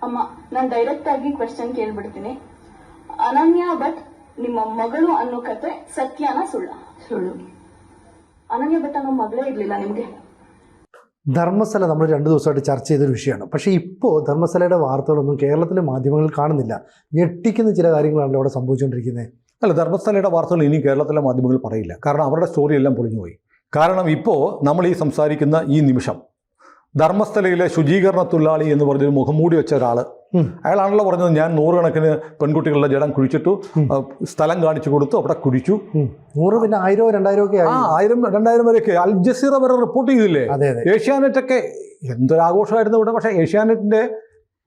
ಅಮ್ಮ, ನಾನು ಡೈರೆಕ್ಟ್ ಆಗಿ ಕ್ವೆಶ್ಚನ್ ಕೇಳ್ಬಿಡ್ತೀನಿ. ಅನನ್ಯ ಭಟ್ ನಿಮ್ಮ ಮಗಳು ಅನ್ನೋ ಕತೆ ಸತ್ಯನಾ ಸುಳ್ಳ? സുള്ളു. അനന്യ ഭട്ട് ಅನ್ನೋ മകളേ ഇರ್ಲಿಲ್ಲ ನಿಮ್ಗೆ? ധർമ്മസ്ഥല നമ്മൾ 2 ദിവസമായിട്ട് ചർച്ച ചെയ്തൊരു വിഷയമാണ്. പക്ഷേ ഇപ്പോൾ ധർമ്മസ്ഥലയുടെ വാർത്തകളൊന്നും കേരളത്തിലെ മാധ്യമങ്ങളിൽ കാണുന്നില്ല. ഞെട്ടിക്കുന്ന ചില കാര്യങ്ങളാണല്ലോ അവിടെ സംഭവിച്ചുകൊണ്ടിരിക്കുന്നത്. അല്ല, ധർമ്മസ്ഥലയുടെ വാർത്തകൾ ഇനി കേരളത്തിലെ മാധ്യമങ്ങൾ പറയില്ല. കാരണം അവരുടെ സ്റ്റോറി എല്ലാം പൊളിഞ്ഞുപോയി. കാരണം ഇപ്പോൾ നമ്മൾ ഈ സംസാരിക്കുന്ന ഈ നിമിഷം ധർമ്മസ്ഥലയിലെ ശുചീകരണ തൊഴിലാളി എന്ന് പറഞ്ഞൊരു മുഖംമൂടി വെച്ച ഒരാൾ, അയാളാണല്ലോ പറഞ്ഞത് ഞാൻ 100 കണക്കിന് പെൺകുട്ടികളുടെ ജഡം കുഴിച്ചിട്ടു, സ്ഥലം കാണിച്ചു കൊടുത്തു, അവിടെ കുഴിച്ചു. 100 പിന്നെ 1000 2000 ഒക്കെ 1000 2000 വരെയൊക്കെ അൽ ജസീറ വരെ റിപ്പോർട്ട് ചെയ്തില്ലേ? ഏഷ്യാനെറ്റൊക്കെ എന്തൊരാഘോഷമായിരുന്നു ഇവിടെ. പക്ഷേ ഏഷ്യാനെറ്റിൻ്റെ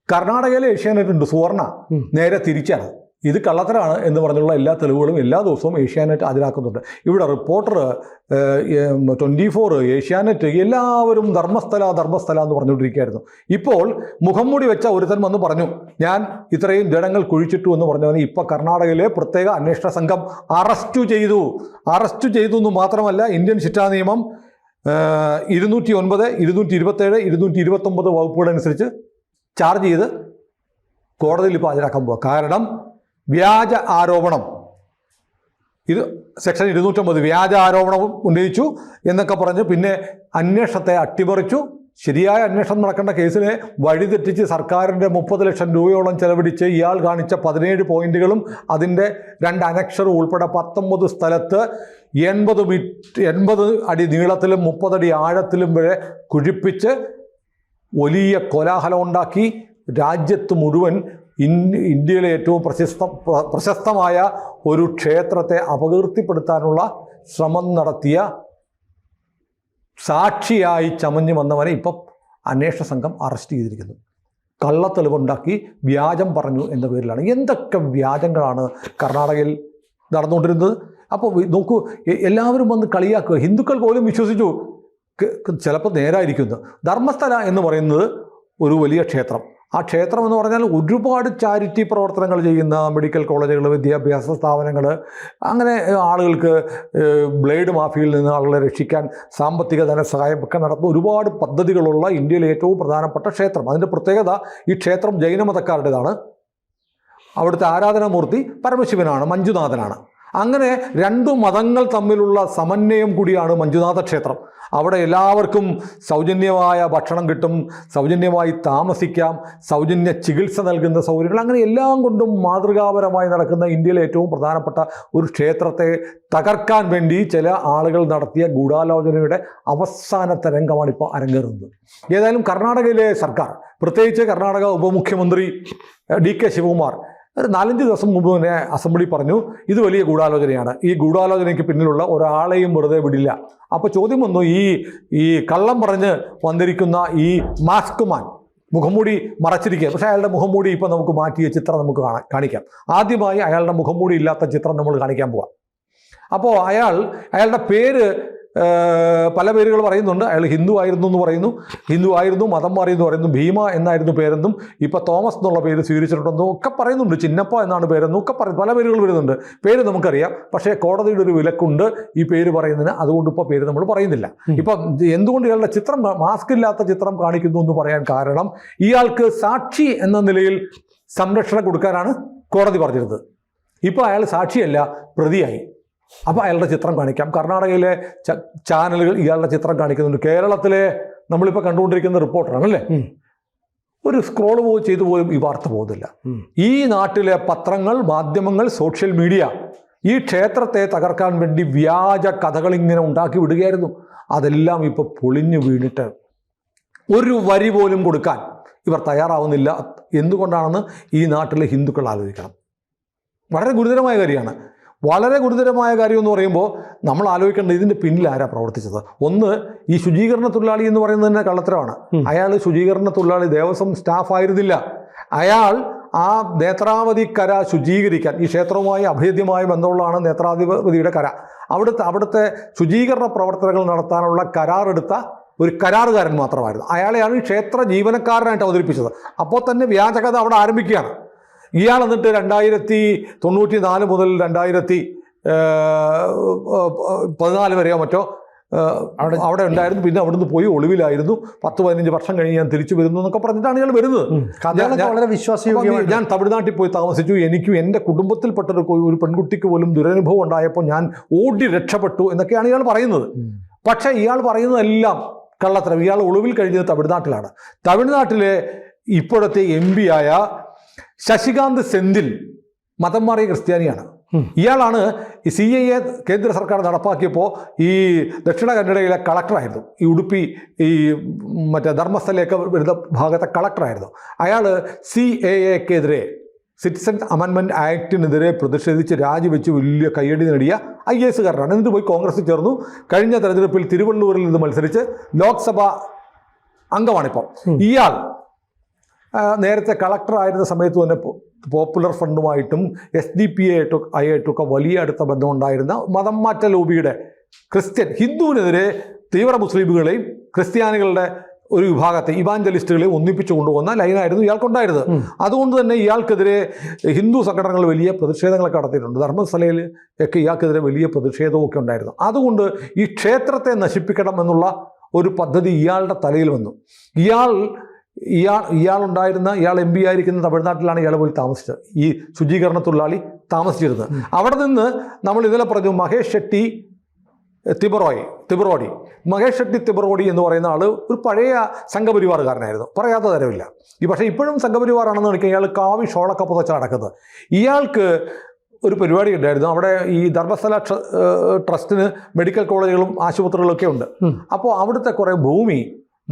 കർണാടകയിലെ ഏഷ്യാനെറ്റ് ഉണ്ട്, സുവർണ, നേരെ തിരിച്ചാണ്. ഇത് കള്ളത്തരാണ് എന്ന് പറഞ്ഞുള്ള എല്ലാ തെളിവുകളും എല്ലാ ദിവസവും ഏഷ്യാനെറ്റ് ഹാജരാക്കുന്നുണ്ട്. ഇവിടെ റിപ്പോർട്ടർ, 24, ഏഷ്യാനെറ്റ് എല്ലാവരും ധർമ്മസ്ഥല എന്ന് പറഞ്ഞുകൊണ്ടിരിക്കുകയായിരുന്നു. ഇപ്പോൾ മുഖംമൂടി വെച്ച ഒരുത്തൻ വന്ന് പറഞ്ഞു ഞാൻ ഇത്രയും ജനങ്ങൾ കുഴിച്ചിട്ടു എന്ന് പറഞ്ഞവനെ ഇപ്പോൾ കർണാടകയിലെ പ്രത്യേക അന്വേഷണ സംഘം അറസ്റ്റ് ചെയ്തു എന്ന് മാത്രമല്ല, ഇന്ത്യൻ ശിക്ഷാ നിയമം 209, 227, 229 വകുപ്പുകളനുസരിച്ച് ചാർജ് ചെയ്ത് കോടതിയിൽ ഇപ്പോൾ ഹാജരാക്കാൻ പോവുക. കാരണം വ്യാജ ആരോപണം, ഇത് സെക്ഷൻ 209 വ്യാജ ആരോപണം ഉന്നയിച്ചു എന്നൊക്കെ പറഞ്ഞ് പിന്നെ അന്വേഷണത്തെ അട്ടിമറിച്ചു. ശരിയായ അന്വേഷണം നടക്കേണ്ട കേസിനെ വഴിതെറ്റിച്ച് സർക്കാരിൻ്റെ 30 ലക്ഷം രൂപയോളം ചെലവഴിച്ച് ഇയാൾ കാണിച്ച 17 പോയിന്റുകളും അതിൻ്റെ 2 അനക്ഷറും ഉൾപ്പെടെ 19 സ്ഥലത്ത് 80 അടി നീളത്തിലും 30 അടി ആഴത്തിലും വരെ കുഴിപ്പിച്ച് വലിയ കോലാഹലം ഉണ്ടാക്കി രാജ്യത്ത് മുഴുവൻ ഇന്ത്യയിലെ ഏറ്റവും പ്രശസ്തമായ ഒരു ക്ഷേത്രത്തെ അപകീർത്തിപ്പെടുത്താനുള്ള ശ്രമം നടത്തിയ സാക്ഷിയായി ചമഞ്ഞു വന്നവനെ ഇപ്പം അന്വേഷണ സംഘം അറസ്റ്റ് ചെയ്തിരിക്കുന്നു. കള്ളത്തെളിവുണ്ടാക്കി വ്യാജം പറഞ്ഞു എന്ന പേരിലാണ്. എന്തൊക്കെ വ്യാജങ്ങളാണ് കർണാടകയിൽ നടന്നുകൊണ്ടിരുന്നത്. അപ്പോൾ നോക്കൂ, എല്ലാവരും വന്ന് കളിയാക്കുക. ഹിന്ദുക്കൾ പോലും വിശ്വസിച്ചു ചിലപ്പോൾ നേരായിരിക്കുന്നു. ധർമ്മസ്ഥല എന്ന് പറയുന്നത് ഒരു വലിയ ക്ഷേത്രം. ആ ക്ഷേത്രം എന്ന് പറഞ്ഞാൽ ഒരുപാട് ചാരിറ്റി പ്രവർത്തനങ്ങൾ ചെയ്യുന്ന മെഡിക്കൽ കോളേജുകൾ, വിദ്യാഭ്യാസ സ്ഥാപനങ്ങൾ, അങ്ങനെ ആളുകൾക്ക് ബ്ലേഡ് മാഫിയയിൽ നിന്ന് ആളുകളെ രക്ഷിക്കാൻ സാമ്പത്തിക ധനസഹായം ഒക്കെ നടത്തുന്ന ഒരുപാട് പദ്ധതികളുള്ള ഇന്ത്യയിലെ ഏറ്റവും പ്രധാനപ്പെട്ട ക്ഷേത്രം. അതിൻ്റെ പ്രത്യേകത, ഈ ക്ഷേത്രം ജൈനമതക്കാരുടേതാണ്. അവിടുത്തെ ആരാധനാമൂർത്തി പരമശിവനാണ്, മഞ്ജുനാഥനാണ്. അങ്ങനെ 2 മതങ്ങൾ തമ്മിലുള്ള സമന്വയം കൂടിയാണ് മഞ്ജുനാഥ ക്ഷേത്രം. അവിടെ എല്ലാവർക്കും സൗജന്യമായ ഭക്ഷണം കിട്ടും, സൗജന്യമായി താമസിക്കാം, സൗജന്യ ചികിത്സ നൽകുന്ന സൗകര്യങ്ങൾ, അങ്ങനെ എല്ലാം കൊണ്ടും മാതൃകാപരമായി നടക്കുന്ന ഇന്ത്യയിലെ ഏറ്റവും പ്രധാനപ്പെട്ട ഒരു ക്ഷേത്രത്തെ തകർക്കാൻ വേണ്ടി ചില ആളുകൾ നടത്തിയ ഗൂഢാലോചനയുടെ അവസാനത്തെ രംഗമാണ് ഇപ്പോൾ അരങ്ങേറുന്നത്. ഏതായാലും കർണാടകയിലെ സർക്കാർ, പ്രത്യേകിച്ച് കർണാടക ഉപമുഖ്യമന്ത്രി DK ശിവകുമാർ ഒരു 4-5 ദിവസം മുമ്പ് തന്നെ അസംബ്ലി പറഞ്ഞു ഇത് വലിയ ഗൂഢാലോചനയാണ്, ഈ ഗൂഢാലോചനയ്ക്ക് പിന്നിലുള്ള ഒരാളെയും വെറുതെ വിടില്ല. അപ്പോൾ ചോദ്യം വന്നു, ഈ കള്ളം പറഞ്ഞ് വന്നിരിക്കുന്ന ഈ മാസ്ക് മാൻ, മുഖംമൂടി മറച്ചിരിക്കുക, പക്ഷേ അയാളുടെ മുഖംമൂടി ഇപ്പോൾ നമുക്ക് മാറ്റിയ ചിത്രം നമുക്ക് കാണിക്കാം. ആദ്യമായി അയാളുടെ മുഖംമൂടി ഇല്ലാത്ത ചിത്രം നമ്മൾ കാണിക്കാൻ പോവാം. അപ്പോൾ അയാളുടെ പേര് പല പേരുകൾ പറയുന്നുണ്ട്. അയാൾ ഹിന്ദു ആയിരുന്നു, മതം മാറിയെന്ന് പറയുന്നു, ഭീമ എന്നായിരുന്നു പേരെന്നും ഇപ്പോൾ തോമസ് എന്നുള്ള പേര് സ്വീകരിച്ചിട്ടുണ്ടെന്നും ഒക്കെ പറയുന്നുണ്ട്. ചിന്നപ്പ എന്നാണ് പേരെന്നും ഒക്കെ പല പേരുകൾ വരുന്നുണ്ട്. പേര് നമുക്കറിയാം, പക്ഷേ കോടതിയുടെ ഒരു വിലക്കുണ്ട് ഈ പേര് പറയുന്നതിന്. അതുകൊണ്ട് ഇപ്പോൾ പേര് നമ്മൾ പറയുന്നില്ല. ഇപ്പം എന്തുകൊണ്ട് ഇയാളുടെ ചിത്രം, മാസ്ക് ഇല്ലാത്ത ചിത്രം കാണിക്കുന്നു എന്ന് പറയാൻ കാരണം, ഇയാൾക്ക് സാക്ഷി എന്ന നിലയിൽ സംരക്ഷണം കൊടുക്കാനാണ് കോടതി പറഞ്ഞിരുന്നത്. ഇപ്പോൾ അയാൾ സാക്ഷിയല്ല, പ്രതിയായി. അപ്പോൾ അയാളുടെ ചിത്രം കാണിക്കാം. കർണാടകയിലെ ചാനലുകൾ ഇയാളുടെ ചിത്രം കാണിക്കുന്നുണ്ട്. കേരളത്തിലെ നമ്മളിപ്പോൾ കണ്ടുകൊണ്ടിരിക്കുന്ന റിപ്പോർട്ടറാണല്ലേ, ഒരു സ്ക്രോൾ ചെയ്തു പോലും ഈ വാർത്ത പോകുന്നില്ല. ഈ നാട്ടിലെ പത്രങ്ങൾ, മാധ്യമങ്ങൾ, സോഷ്യൽ മീഡിയ ഈ ക്ഷേത്രത്തെ തകർക്കാൻ വേണ്ടി വ്യാജ കഥകൾ ഇങ്ങനെ ഉണ്ടാക്കി വിടുകയായിരുന്നു. അതെല്ലാം ഇപ്പോൾ പൊളിഞ്ഞു വീണിട്ട് ഒരു വരി പോലും കൊടുക്കാൻ ഇവർ തയ്യാറാവുന്നില്ല. എന്തുകൊണ്ടാണെന്ന് ഈ നാട്ടിലെ ഹിന്ദുക്കൾ ആലോചിക്കണം. വളരെ ഗുരുതരമായ കാര്യമാണ്. വളരെ ഗുരുതരമായ കാര്യം എന്ന് പറയുമ്പോൾ നമ്മൾ ആലോചിക്കേണ്ടത് ഇതിൻ്റെ പിന്നിൽ ആരാ പ്രവർത്തിച്ചത്. ഒന്ന്, ഈ ശുചീകരണ തൊഴിലാളി എന്ന് പറയുന്നത് തന്നെ കള്ളത്തരമാണ്. അയാൾ ശുചീകരണ തൊഴിലാളി, ദേവസ്വം സ്റ്റാഫ് ആയിരുന്നില്ല. അയാൾ ആ നേത്രാവതി കര ശുചീകരിക്കാൻ, ഈ ക്ഷേത്രവുമായി അഭേദ്യമായ ബന്ധമുള്ളതാണ് നേത്രാവതിയുടെ കര, അവിടുത്തെ ശുചീകരണ പ്രവർത്തനങ്ങൾ നടത്താനുള്ള കരാറെടുത്ത ഒരു കരാറുകാരൻ മാത്രമായിരുന്നു. അയാളെയാണ് ഈ ക്ഷേത്ര ജീവനക്കാരനായിട്ട് അവതരിപ്പിച്ചത്. അപ്പോൾ തന്നെ വ്യാജകഥ അവിടെ ആരംഭിക്കുകയാണ്. ഇയാൾ എന്നിട്ട് 1994 മുതൽ 2014 വരെയോ മറ്റോ അവിടെ ഉണ്ടായിരുന്നു, പിന്നെ അവിടുന്ന് പോയി ഒളിവിലായിരുന്നു, 10-15 വർഷം കഴിഞ്ഞ് ഞാൻ തിരിച്ചു വരുന്നു എന്നൊക്കെ പറഞ്ഞിട്ടാണ് ഇയാൾ വരുന്നത്. വളരെ വിശ്വാസയോഗ്യമാണ്. ഞാൻ തമിഴ്നാട്ടിൽ പോയി താമസിച്ചു, എനിക്കും എൻ്റെ കുടുംബത്തിൽപ്പെട്ട ഒരു പെൺകുട്ടിക്ക് പോലും ദുരനുഭവം ഉണ്ടായപ്പോൾ ഞാൻ ഓടി രക്ഷപ്പെട്ടു എന്നൊക്കെയാണ് ഇയാൾ പറയുന്നത്. പക്ഷേ ഇയാൾ പറയുന്നതെല്ലാം കള്ളത്തരം. ഇയാൾ ഒളിവിൽ കഴിഞ്ഞത് തമിഴ്നാട്ടിലാണ്. തമിഴ്നാട്ടിലെ ഇപ്പോഴത്തെ MP ആയ ശശികാന്ത് സെന്തിൽ മതം മാറിയ ക്രിസ്ത്യാനിയാണ്. ഇയാളാണ് ഈ CAA കേന്ദ്ര സർക്കാർ നടപ്പാക്കിയപ്പോൾ ഈ ദക്ഷിണ കന്നഡയിലെ കളക്ടറായിരുന്നു. ഈ ഉടുപ്പി ഈ മറ്റേ ധർമ്മസ്ഥലയൊക്കെ വരുന്ന ഭാഗത്തെ കളക്ടറായിരുന്നു. അയാൾ CAAക്കെതിരെ സിറ്റിസൺ അമെൻമെൻറ്റ് ആക്ടിനെതിരെ പ്രതിഷേധിച്ച് രാജിവെച്ച് വലിയ കയ്യടി നേടിയ IAS കാരനാണ്. എന്നിട്ട് പോയി കോൺഗ്രസിൽ ചേർന്നു. കഴിഞ്ഞ തെരഞ്ഞെടുപ്പിൽ തിരുവള്ളൂരിൽ നിന്ന് മത്സരിച്ച് ലോക്സഭ അംഗമാണിപ്പോൾ. ഇയാൾ നേരത്തെ കളക്ടറായിരുന്ന സമയത്ത് തന്നെ പോപ്പുലർ ഫ്രണ്ടുമായിട്ടും SDP ആയിട്ടൊക്കെ വലിയ അടുത്ത ബന്ധമുണ്ടായിരുന്ന മതം മാറ്റ ലോബിയുടെ ഹിന്ദുവിനെതിരെ തീവ്ര മുസ്ലിമുകളെയും ക്രിസ്ത്യാനികളുടെ ഒരു വിഭാഗത്തെ ഇവാഞ്ചലിസ്റ്റുകളെ ഒന്നിപ്പിച്ചു കൊണ്ടുപോകുന്ന ലൈനായിരുന്നു ഇയാൾക്കുണ്ടായിരുന്നത്. അതുകൊണ്ട് തന്നെ ഇയാൾക്കെതിരെ ഹിന്ദു സംഘടനകൾ വലിയ പ്രതിഷേധങ്ങളൊക്കെ നടത്തിയിട്ടുണ്ട്. ധർമ്മസ്ഥലയിൽ ഒക്കെ ഇയാൾക്കെതിരെ വലിയ പ്രതിഷേധമൊക്കെ ഉണ്ടായിരുന്നു. അതുകൊണ്ട് ഈ ക്ഷേത്രത്തെ നശിപ്പിക്കണം എന്നുള്ള ഒരു പദ്ധതി ഇയാളുടെ തലയിൽ വന്നു. ഇയാൾ MP ആയിരിക്കുന്ന തമിഴ്നാട്ടിലാണ് ഇയാൾ പോയി താമസിച്ചത്. ഈ ശുചീകരണ തൊഴിലാളി താമസിച്ചിരുന്നത്. അവിടെ നിന്ന് നമ്മൾ ഇന്നലെ പറഞ്ഞു മഹേഷ് ഷെട്ടി തിബറോഡി എന്ന് പറയുന്ന ആൾ ഒരു പഴയ സംഘപരിവാറുകാരനായിരുന്നു, പറയാത്ത തരമില്ല. പക്ഷേ ഇപ്പോഴും സംഘപരിവാറാണെന്ന് കാണിക്കാൻ ഇയാൾ കാവി ഷോളൊക്കെ പുതച്ചാണ് നടക്കുന്നത്. ഇയാൾക്ക് ഒരു പരിപാടി ഉണ്ടായിരുന്നു. അവിടെ ഈ ധർമ്മസ്ഥല ട്രസ്റ്റിന് മെഡിക്കൽ കോളേജുകളും ആശുപത്രികളൊക്കെ ഉണ്ട്. അപ്പോൾ അവിടുത്തെ കുറേ ഭൂമി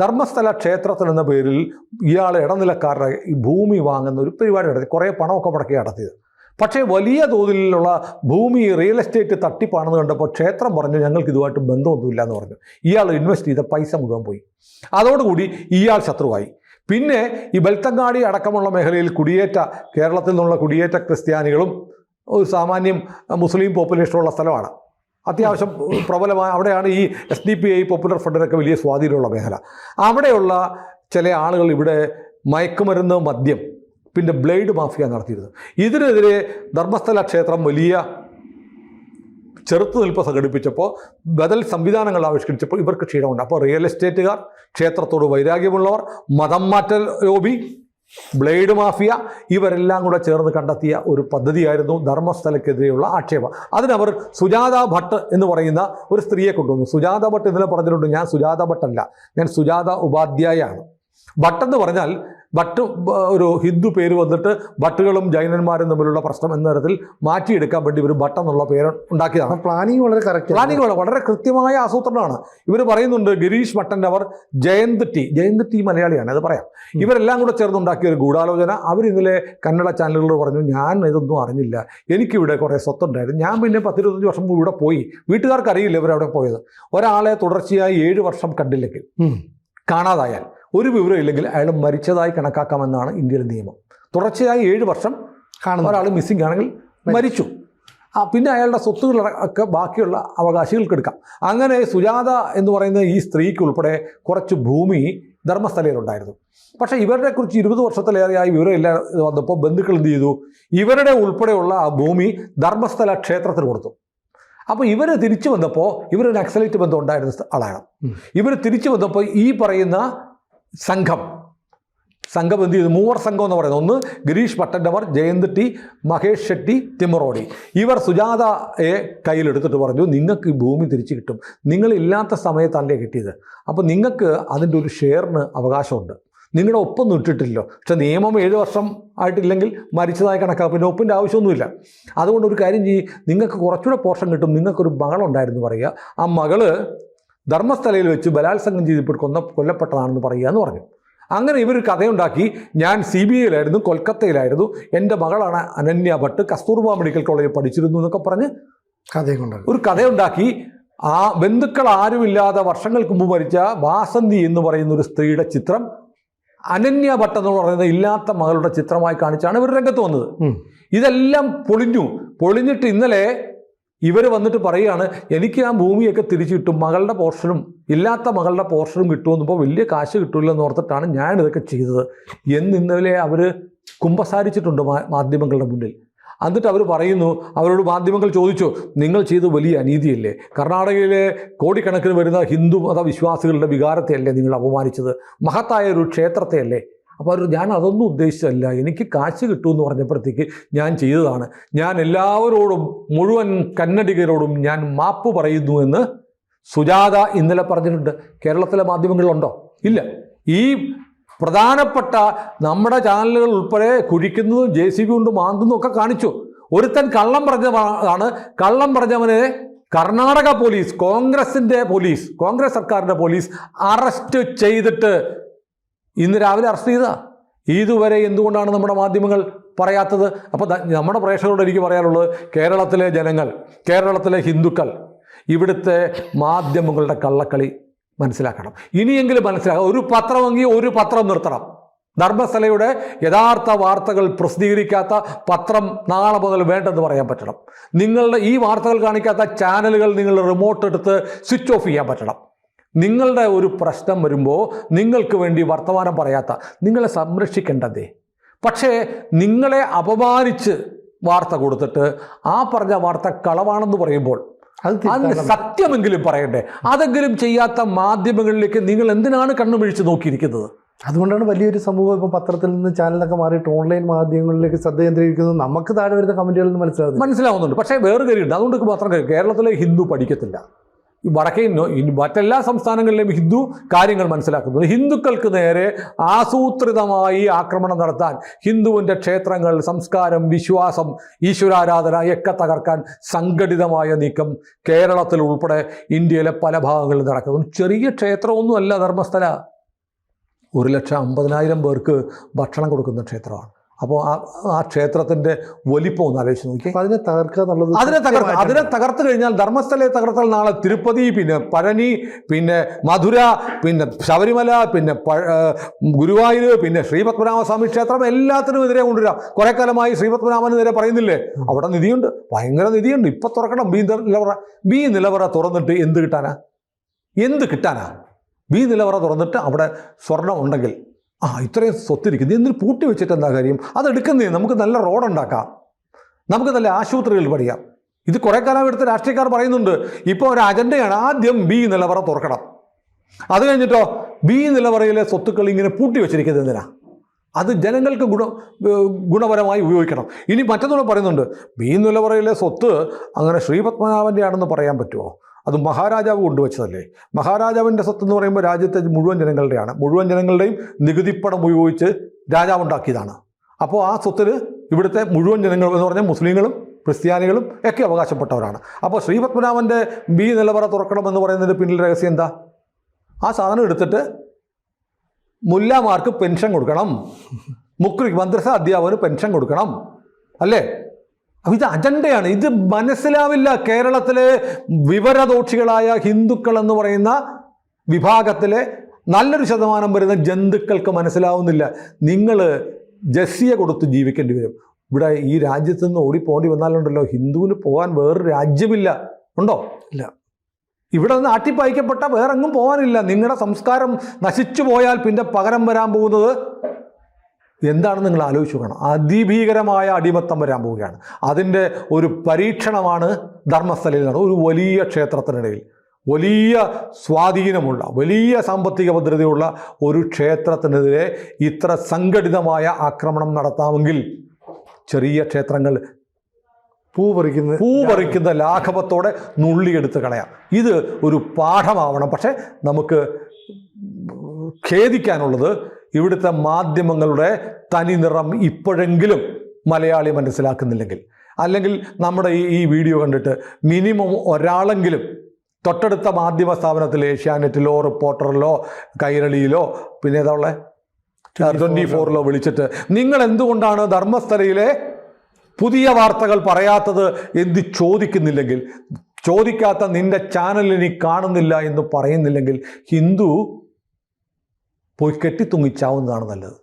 ധർമ്മസ്ഥല ക്ഷേത്രത്തിൽ എന്ന പേരിൽ ഇയാൾ ഇടനിലക്കാരുടെ ഈ ഭൂമി വാങ്ങുന്ന ഒരു പരിപാടി നടത്തി. കുറേ പണമൊക്കെ മുടക്കി നടത്തിയത്. പക്ഷേ വലിയ തോതിലുള്ള ഭൂമി റിയൽ എസ്റ്റേറ്റ് തട്ടിപ്പാണെന്ന് കണ്ടപ്പോൾ ക്ഷേത്രം പറഞ്ഞു ഞങ്ങൾക്ക് ഇതുമായിട്ട് ബന്ധമൊന്നുമില്ല എന്ന് പറഞ്ഞു. ഇയാൾ ഇൻവെസ്റ്റ് ചെയ്ത പൈസ മുഴുവൻ പോയി. അതോടുകൂടി ഇയാൾ ശത്രുവായി. പിന്നെ ഈ ബെൽത്തങ്ങാടി അടക്കമുള്ള മേഖലയിൽ കേരളത്തിൽ നിന്നുള്ള കുടിയേറ്റ ക്രിസ്ത്യാനികളും ഒരു സാമാന്യം മുസ്ലിം പോപ്പുലേഷനുള്ള സ്ഥലമാണ്. അത്യാവശ്യം പ്രബലമായ അവിടെയാണ് ഈ SDPI പോപ്പുലർ ഫ്രണ്ടിനൊക്കെ വലിയ സ്വാധീനമുള്ള മേഖല. അവിടെയുള്ള ചില ആളുകൾ ഇവിടെ മയക്കുമരുന്ന്, മദ്യം, പിന്നെ ബ്ലേഡ് മാഫിയ നടത്തിയിരുന്നു. ഇതിനെതിരെ ധർമ്മസ്ഥല ക്ഷേത്രം വലിയ ചെറുത്തുനിൽപ്പ് സംഘടിപ്പിച്ചപ്പോൾ ബദൽ സംവിധാനങ്ങൾ ആവിഷ്കരിച്ചപ്പോൾ ഇവർക്ക് ക്ഷീണമുണ്ട്. അപ്പോൾ റിയൽ എസ്റ്റേറ്റുകാർ, ക്ഷേത്രത്തോട് വൈരാഗ്യമുള്ളവർ, മതം മാറ്റ ലോബി, ബ്ലേഡ് മാഫിയ ഇവരെല്ലാം കൂടെ ചേർന്ന് കണ്ടെത്തിയ ഒരു പദ്ധതിയായിരുന്നു ധർമ്മസ്ഥലക്കെതിരെയുള്ള ആക്ഷേപം. അതിനവർ സുജാത ഭട്ട് എന്ന് പറയുന്ന ഒരു സ്ത്രീയെ കൊണ്ടുവന്നു. സുജാത ഭട്ട് ഇന്നലെ പറഞ്ഞിട്ടുണ്ട്, ഞാൻ സുജാത ഭട്ടല്ല, ഞാൻ സുജാത ഉപാധ്യായാണ്. ഭട്ടെന്ന് പറഞ്ഞാൽ ഒരു ഹിന്ദു പേര് വന്നിട്ട് ഭട്ടുകളും ജൈനന്മാരും തമ്മിലുള്ള പ്രശ്നം എന്ന തരത്തിൽ മാറ്റിയെടുക്കാൻ വേണ്ടി ഇവർ ഭട്ട് എന്നുള്ള പേര് ഉണ്ടാക്കിയതാണ്. പ്ലാനിങ് വളരെ കൃത്യമായ ആസൂത്രണമാണ്. ഇവർ പറയുന്നുണ്ട് ഗിരീഷ് ഭട്ടൻ്റെ അവർ ജയന്ത് ടി മലയാളിയാണ്, അത് പറയാം. ഇവരെല്ലാം കൂടെ ചേർന്നുണ്ടാക്കിയ ഒരു ഗൂഢാലോചന. അവർ ഇന്നലെ കന്നഡ ചാനലുകളോട് പറഞ്ഞു ഞാൻ ഇതൊന്നും അറിഞ്ഞില്ല, എനിക്കിവിടെ കുറേ സ്വത്തുണ്ടായിരുന്നു, ഞാൻ പിന്നെ 10-25 വർഷം ഇവിടെ പോയി, വീട്ടുകാർക്ക് അറിയില്ല ഇവരവിടെ പോയത്. ഒരാളെ തുടർച്ചയായി 7 വർഷം കണ്ടില്ലെങ്കിൽ, കാണാതായാൽ, ഒരു വിവരം ഇല്ലെങ്കിൽ അയാൾ മരിച്ചതായി കണക്കാക്കാമെന്നാണ് ഇന്ത്യയിലെ നിയമം. തുടർച്ചയായി 7 വർഷം ഒരാൾ മിസ്സിംഗ് ആണെങ്കിൽ മരിച്ചു. പിന്നെ അയാളുടെ സ്വത്തുകളൊക്കെ ബാക്കിയുള്ള അവകാശികൾക്ക് എടുക്കാം. അങ്ങനെ സുജാത എന്ന് പറയുന്ന ഈ സ്ത്രീക്ക് ഉൾപ്പെടെ കുറച്ച് ഭൂമി ധർമ്മസ്ഥലയിലുണ്ടായിരുന്നു. പക്ഷേ ഇവരുടെ കുറിച്ച് 20 വർഷത്തിലേറെയായി വിവരമില്ല വന്നപ്പോൾ ബന്ധുക്കൾ എന്ത് ചെയ്തു, ഇവരുടെ ഉൾപ്പെടെയുള്ള ആ ഭൂമി ധർമ്മസ്ഥല ക്ഷേത്രത്തിന് കൊടുത്തു. അപ്പോൾ ഇവർ തിരിച്ചു വന്നപ്പോൾ, ഇവർ നക്സലൈറ്റ് ബന്ധം ഉണ്ടായിരുന്ന ആളാണ്. ഇവർ തിരിച്ചു വന്നപ്പോൾ ഈ പറയുന്ന സംഘം എന്ത് ചെയ്തു, 3 സംഘം എന്ന് പറയുന്നത്, ഒന്ന് ഗിരീഷ് ഭട്ടൻ്റെവർ, ജയന്ത് ടി, മഹേഷ് ഷെട്ടി, തിമറോഡി. ഇവർ സുജാതയെ കയ്യിലെടുത്തിട്ട് പറഞ്ഞു നിങ്ങൾക്ക് ഈ ഭൂമി തിരിച്ചു കിട്ടും, നിങ്ങളില്ലാത്ത സമയത്തല്ലേ കിട്ടിയത്, അപ്പോൾ നിങ്ങൾക്ക് അതിൻ്റെ ഒരു ഷെയറിന് അവകാശമുണ്ട്, നിങ്ങളുടെ ഒപ്പൊന്നും ഇട്ടിട്ടില്ലോ, പക്ഷെ നിയമം 7 വർഷം ആയിട്ടില്ലെങ്കിൽ മരിച്ചതായി കണക്കാക്കും, പിന്നെ ഒപ്പിൻ്റെ ആവശ്യമൊന്നുമില്ല. അതുകൊണ്ട് ഒരു കാര്യം ചെയ്യും, നിങ്ങൾക്ക് കുറച്ചുകൂടെ പോർഷൻ കിട്ടും, നിങ്ങൾക്കൊരു മകളുണ്ടായിരുന്നു പറയുക, ആ മകള് ധർമ്മസ്ഥലയിൽ വെച്ച് ബലാത്സംഗം ചെയ്തിപ്പോൾ കൊല്ലപ്പെട്ടതാണെന്ന് പറയുക എന്ന് പറഞ്ഞു. അങ്ങനെ ഇവർ കഥയുണ്ടാക്കി, ഞാൻ CBIയിലായിരുന്നു, കൊൽക്കത്തയിലായിരുന്നു, എൻ്റെ മകളാണ് അനന്യ ഭട്ട്, കസ്തൂർബ മെഡിക്കൽ കോളേജിൽ പഠിച്ചിരുന്നു എന്നൊക്കെ പറഞ്ഞ് ഒരു കഥയുണ്ടാക്കി. ആ ബന്ധുക്കൾ ആരുമില്ലാതെ വർഷങ്ങൾക്ക് മുമ്പ് മരിച്ച വാസന്തി എന്ന് പറയുന്ന ഒരു സ്ത്രീയുടെ ചിത്രം, അനന്യ ഭട്ട് എന്ന് പറയുന്ന ഇല്ലാത്ത മകളുടെ ചിത്രമായി കാണിച്ചാണ് ഇവർ രംഗത്ത് വന്നത്. ഇതെല്ലാം പൊളിഞ്ഞിട്ട് ഇന്നലെ ഇവർ വന്നിട്ട് പറയുകയാണ് എനിക്ക് ആ ഭൂമിയൊക്കെ തിരിച്ചു കിട്ടും, മകളുടെ പോർഷനും ഇല്ലാത്ത മകളുടെ പോർഷനും കിട്ടുമെന്നിപ്പോൾ വലിയ കാശ് കിട്ടില്ലെന്ന് ഓർത്തിട്ടാണ് ഞാൻ ഇതൊക്കെ ചെയ്തത് എന്ന് ഇന്നലെ അവർ കുമ്പസാരിച്ചിട്ടുണ്ട് മാധ്യമങ്ങളുടെ മുന്നിൽ. എന്നിട്ട് അവർ പറയുന്നു, അവരോട് മാധ്യമങ്ങൾ ചോദിച്ചു, നിങ്ങൾ ചെയ്ത് വലിയ അനീതിയല്ലേ, കർണാടകയിലെ കോടിക്കണക്കിന് വരുന്ന ഹിന്ദു മത വിശ്വാസികളുടെ വികാരത്തെയല്ലേ നിങ്ങൾ അപമാനിച്ചത്, മഹത്തായ ഒരു ക്ഷേത്രത്തെയല്ലേ? അപ്പോൾ അവർ, ഞാൻ അതൊന്നും ഉദ്ദേശിച്ചല്ല, എനിക്ക് കാശ് കിട്ടുമെന്ന് പറഞ്ഞപ്പോഴത്തേക്ക് ഞാൻ ചെയ്തതാണ്, ഞാൻ എല്ലാവരോടും മുഴുവൻ കന്നഡിഗരോടും ഞാൻ മാപ്പ് പറയുന്നു എന്ന് സുജാത ഇന്നലെ പറഞ്ഞിട്ടുണ്ട്. കേരളത്തിലെ മാധ്യമങ്ങളിലുണ്ടോ? ഇല്ല. ഈ പ്രധാനപ്പെട്ട നമ്മുടെ ചാനലുകൾ ഉൾപ്പെടെ കുഴിക്കുന്നതും JCB കൊണ്ട് മാന്തുന്നതും ഒക്കെ കാണിച്ചു. ഒരുത്തൻ കള്ളം പറഞ്ഞതാണ്. കള്ളം പറഞ്ഞവനെ കർണാടക പോലീസ്, കോൺഗ്രസ് സർക്കാരിൻ്റെ പോലീസ് അറസ്റ്റ് ചെയ്തിട്ട് ഇന്ന് രാവിലെ അറസ്റ്റ് ചെയ്തതാ. ഇതുവരെ എന്തുകൊണ്ടാണ് നമ്മുടെ മാധ്യമങ്ങൾ പറയാത്തത്? അപ്പോൾ നമ്മുടെ പ്രേക്ഷകരോട് എനിക്ക് പറയാനുള്ളത്, കേരളത്തിലെ ജനങ്ങൾ, കേരളത്തിലെ ഹിന്ദുക്കൾ ഇവിടുത്തെ മാധ്യമങ്ങളുടെ കള്ളക്കളി മനസ്സിലാക്കണം. ഇനിയെങ്കിലും മനസ്സിലാക്കണം. ഒരു പത്രമെങ്കിൽ ഒരു പത്രം നിർത്തണം. ധർമ്മസ്ഥലയുടെ യഥാർത്ഥ വാർത്തകൾ പ്രസിദ്ധീകരിക്കാത്ത പത്രം നാളെ മുതൽ വേണ്ടെന്ന് പറയാൻ പറ്റണം. നിങ്ങളുടെ ഈ വാർത്തകൾ കാണിക്കാത്ത ചാനലുകൾ നിങ്ങൾ റിമോട്ട് എടുത്ത് സ്വിച്ച് ഓഫ് ചെയ്യാൻ പറ്റണം. നിങ്ങളുടെ ഒരു പ്രശ്നം വരുമ്പോൾ നിങ്ങൾക്ക് വേണ്ടി വർത്തമാനം പറയാത്ത നിങ്ങളെ സംരക്ഷിക്കേണ്ടതേ. പക്ഷേ നിങ്ങളെ അപമാനിച്ച് വാർത്ത കൊടുത്തിട്ട് ആ പറഞ്ഞ വാർത്ത കളവാണെന്ന് പറയുമ്പോൾ അതിന് സത്യമെങ്കിലും പറയണ്ടേ? അതെങ്കിലും ചെയ്യാത്ത മാധ്യമങ്ങളിലേക്ക് നിങ്ങൾ എന്തിനാണ് കണ്ണുമിഴിച്ച് നോക്കിയിരിക്കുന്നത്? അതുകൊണ്ടാണ് വലിയൊരു സമൂഹം ഇപ്പോൾ പത്രത്തിൽ നിന്ന് ചാനലൊക്കെ മാറിയിട്ട് ഓൺലൈൻ മാധ്യമങ്ങളിലേക്ക് ശ്രദ്ധ കേന്ദ്രീകരിക്കുന്നത്. നമുക്ക് താഴെ വരുന്ന കമൻറ്റുകളിൽ നിന്ന് മനസ്സിലാവുന്നുണ്ട്. പക്ഷേ വേറെ കാര്യമുണ്ട്. അതുകൊണ്ട് മാത്രം കേരളത്തിലെ ഹിന്ദു പഠിക്കത്തില്ല. വടക്കേ മറ്റെല്ലാ സംസ്ഥാനങ്ങളിലെയും ഹിന്ദു കാര്യങ്ങൾ മനസ്സിലാക്കുന്നു. ഹിന്ദുക്കൾക്ക് നേരെ ആസൂത്രിതമായി ആക്രമണം നടത്താൻ, ഹിന്ദുവിൻ്റെ ക്ഷേത്രങ്ങൾ, സംസ്കാരം, വിശ്വാസം, ഈശ്വരാരാധന ഒക്കെ തകർക്കാൻ സംഘടിതമായ നീക്കം കേരളത്തിൽ ഉൾപ്പെടെ ഇന്ത്യയിലെ പല ഭാഗങ്ങളിൽ നടക്കുന്നു. ചെറിയ ക്ഷേത്രമൊന്നുമല്ല ധർമ്മസ്ഥല. 1,50,000 പേർക്ക് ഭക്ഷണം കൊടുക്കുന്ന ക്ഷേത്രമാണ്. അപ്പോൾ ആ ക്ഷേത്രത്തിൻ്റെ വലിപ്പം ഒന്ന് ആലോചിച്ച് നോക്കി. അതിനെ തകർക്കുക എന്നുള്ളത്, അതിനെ തകർത്ത് കഴിഞ്ഞാൽ, ധർമ്മസ്ഥലയെ തകർത്താൽ നാളെ തിരുപ്പതി, പിന്നെ പഴനി, പിന്നെ മധുര, പിന്നെ ശബരിമല, പിന്നെ ഗുരുവായൂർ, പിന്നെ ശ്രീപത്മനാഭസ്വാമി ക്ഷേത്രം എല്ലാത്തിനും എതിരെ കൊണ്ടുവരാം. കുറെ കാലമായി ശ്രീപത്മനാഭനെതിരെ പറയുന്നില്ലേ? അവിടെ നിധിയുണ്ട്, ഭയങ്കര നിധിയുണ്ട്. ഇപ്പം തുറക്കണം ബി നിലവറ തുറന്നിട്ട് എന്ത് കിട്ടാനാ? ബി നിലവറ തുറന്നിട്ട് അവിടെ സ്വർണം ഉണ്ടെങ്കിൽ ഇത്രയും സ്വത്തിരിക്കുന്നു, എന്തിന് പൂട്ടി വെച്ചിട്ട് എന്താ കാര്യം? അതെടുക്കുന്നേ, നമുക്ക് നല്ല റോഡുണ്ടാക്കാം, നമുക്ക് നല്ല ആശുപത്രികൾ പണിയാം. ഇത് കുറേ കാലം എടുത്ത് രാഷ്ട്രീയക്കാർ പറയുന്നുണ്ട്. ഇപ്പോൾ ഒരു അജണ്ടയാണ്, ആദ്യം ബി നിലവറ തുറക്കണം, അത് കഴിഞ്ഞിട്ടോ ബി നിലവറയിലെ സ്വത്തുക്കൾ ഇങ്ങനെ പൂട്ടി വെച്ചിരിക്കുന്നത് എന്തിനാ? അത് ജനങ്ങൾക്ക് ഗുണപരമായി ഉപയോഗിക്കണം. ഇനി മറ്റൊന്നുകൂടെ പറയുന്നുണ്ട്, ബി നിലവറയിലെ സ്വത്ത് അങ്ങനെ ശ്രീപത്മനാഭൻ്റെ ആണെന്ന് പറയാൻ പറ്റുമോ? അത് മഹാരാജാവ് കൊണ്ടുവച്ചതല്ലേ? മഹാരാജാവിൻ്റെ സ്വത്ത് എന്ന് പറയുമ്പോൾ രാജ്യത്തെ മുഴുവൻ ജനങ്ങളുടെയാണ്. മുഴുവൻ ജനങ്ങളുടെയും നികുതിപ്പണം ഉപയോഗിച്ച് രാജാവ് ഉണ്ടാക്കിയതാണ്. അപ്പോൾ ആ സ്വത്തിന് ഇവിടുത്തെ മുഴുവൻ ജനങ്ങൾ എന്ന് പറഞ്ഞാൽ മുസ്ലിങ്ങളും ക്രിസ്ത്യാനികളും ഒക്കെ അവകാശപ്പെട്ടവരാണ്. അപ്പോൾ ശ്രീപത്മനാഭൻ്റെ ബി നിലവറ തുറക്കണമെന്ന് പറയുന്നതിൻ്റെ പിന്നിൽ രഹസ്യം എന്താ? ആ സാധനം എടുത്തിട്ട് മുല്ലാമാർക്ക് പെൻഷൻ കൊടുക്കണം, മദ്രസ അധ്യാപകന് പെൻഷൻ കൊടുക്കണം, അല്ലേ? അപ്പോൾ ഇത് അജണ്ടയാണ്. ഇത് മനസ്സിലാവില്ല കേരളത്തിലെ വിവരദോഷികളായ ഹിന്ദുക്കൾ എന്ന് പറയുന്ന വിഭാഗത്തിലെ നല്ലൊരു ശതമാനം വരുന്ന ജന്തുക്കൾക്ക് മനസ്സിലാവുന്നില്ല. നിങ്ങൾ ജസിയ കൊടുത്ത് ജീവിക്കേണ്ടി വരും. ഇവിടെ ഈ രാജ്യത്ത് നിന്ന് ഓടിപ്പോണ്ടി വന്നാലുണ്ടല്ലോ, ഹിന്ദുവിന് പോകാൻ വേറൊരു രാജ്യമില്ല. ഉണ്ടോ? ഇല്ല. ഇവിടെ നിന്ന് ആട്ടിപ്പായിക്കപ്പെട്ട വേറെങ്ങും പോകാനില്ല. നിങ്ങളുടെ സംസ്കാരം നശിച്ചു പോയാൽ പിന്നെ പകരം വരാൻ പോകുന്നത് എന്താണെന്ന് നിങ്ങൾ ആലോചിച്ച് നോക്കണം. അതിഭീകരമായ അടിമത്തം വരാൻ പോവുകയാണ്. അതിൻ്റെ ഒരു പരീക്ഷണമാണ് ധർമ്മസ്ഥലയിൽ നടന്നത്. ഒരു വലിയ ക്ഷേത്രത്തിനിടയിൽ വലിയ സ്വാധീനമുള്ള, വലിയ സാമ്പത്തിക ഭദ്രതയുള്ള ഒരു ക്ഷേത്രത്തിനെതിരെ ഇത്ര സംഘടിതമായ ആക്രമണം നടത്താമെങ്കിൽ ചെറിയ ക്ഷേത്രങ്ങൾ പൂ പറിക്കുന്ന ലാഘവത്തോടെ നുള്ളിയെടുത്ത് കളയാം. ഇത് ഒരു പാഠമാവണം. പക്ഷേ നമുക്ക് ഖേദിക്കാനുള്ളത്, ഇവിടുത്തെ മാധ്യമങ്ങളുടെ തനി നിറം ഇപ്പോഴെങ്കിലും മലയാളി മനസ്സിലാക്കുന്നില്ലെങ്കിൽ, അല്ലെങ്കിൽ നമ്മുടെ ഈ വീഡിയോ കണ്ടിട്ട് മിനിമം ഒരാളെങ്കിലും തൊട്ടടുത്ത മാധ്യമ സ്ഥാപനത്തിൽ ഏഷ്യാനെറ്റിലോ റിപ്പോർട്ടറിലോ കൈരളിയിലോ പിന്നെ ഏതാ ഉള്ളത് 24 വിളിച്ചിട്ട് നിങ്ങൾ എന്തുകൊണ്ടാണ് ധർമ്മസ്ഥലയിലെ പുതിയ വാർത്തകൾ പറയാത്തത് എന്ന് ചോദിക്കുന്നില്ലെങ്കിൽ, ചോദിക്കാത്ത നിന്റെ ചാനൽ ഇനി കാണുന്നില്ല എന്ന് പറയുന്നില്ലെങ്കിൽ, ഹിന്ദു പോയി കെട്ടിത്തുങ്ങിച്ചാവുന്നതാണ് നല്ലത്.